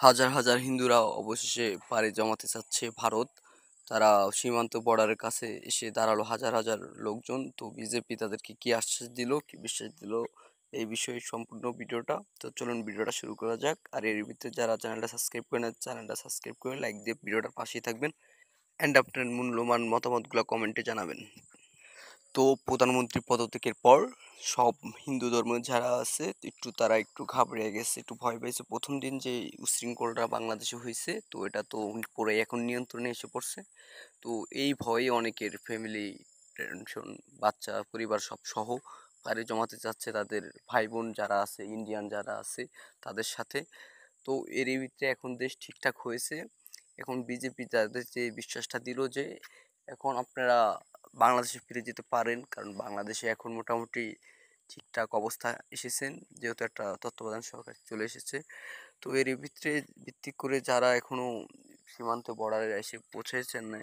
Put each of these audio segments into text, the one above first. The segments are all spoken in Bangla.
হাজার হাজার হিন্দুরা অবশেষে পাড়ি জমাতে চাচ্ছে ভারত। তারা সীমান্ত বর্ডারের কাছে এসে দাঁড়ালো হাজার হাজার লোকজন। তো বিজেপি তাদেরকে কি আশ্বাস দিল, কি বিশ্বাস দিল, এই বিষয়ে সম্পূর্ণ ভিডিওটা। তো চলুন ভিডিওটা শুরু করা যাক। আর এর ভিতরে যারা চ্যানেলটা সাবস্ক্রাইব করে না, চ্যানেলটা সাবস্ক্রাইব করে লাইক দিয়ে ভিডিওটার পাশেই থাকবেন অ্যান্ড আপনার মূল্যবান মতামতগুলো কমেন্টে জানাবেন। তো প্রধানমন্ত্রী পদত্যাগের পর সব হিন্দু ধর্ম যারা আছে তারা একটু ঘাবড়ে গেছে, একটু ভয় পেয়েছে। প্রথম দিন যে উশৃঙ্খলটা বাংলাদেশে হয়েছে, তো এটা তো পুরো এখন নিয়ন্ত্রণে এসে পড়ছে। তো এই ভয়ে অনেকের ফ্যামিলি টেনশন, বাচ্চা পরিবার সব সহ পাড়ি জমাতে চাচ্ছে তাদের ভাই বোন যারা আছে, ইন্ডিয়ান যারা আছে তাদের সাথে। তো এরই ভিতরে এখন দেশ ঠিকঠাক হয়েছে। এখন বিজেপি তাদের যে বিশ্বাসটা দিল যে এখন আপনারা বাংলাদেশে ফিরে যেতে পারেন, কারণ বাংলাদেশে এখন মোটামুটি ঠিকঠাক অবস্থা এসেছেন, যেহেতু একটা তত্ত্বাবধান সরকার চলে এসেছে। তো এর ভিতরে ভিত্তি করে যারা এখনো সীমান্ত বর্ডারে এসে পৌঁছেছেন না,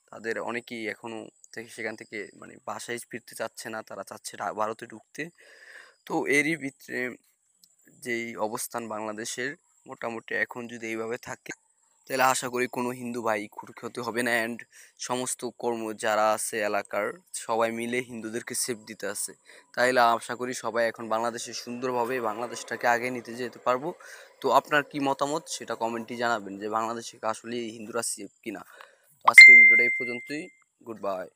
তাদের অনেকেই এখনো সেখান থেকে মানে বাসায় ফিরতে চাচ্ছে না, তারা চাচ্ছে ভারতে ঢুকতে। তো এরই ভিতরে যেই অবস্থান বাংলাদেশের, মোটামুটি এখন যদি এইভাবে থাকে তাহলে আশা করি কোনো হিন্দু ভাই ক্ষতি হবে না। অ্যান্ড সমস্ত কর্ম যারা আছে এলাকার সবাই মিলে হিন্দুদেরকে সেফ দিতে আছে। তাইলে আশা করি সবাই এখন বাংলাদেশে সুন্দরভাবে বাংলাদেশটাকে আগে নিতে যেতে পারবো। তো আপনার কি মতামত সেটা কমেন্টে জানাবেন যে বাংলাদেশে আসলে হিন্দুরা সেফ কিনা। তো আজকের ভিডিওটা এই পর্যন্তই। Good bye.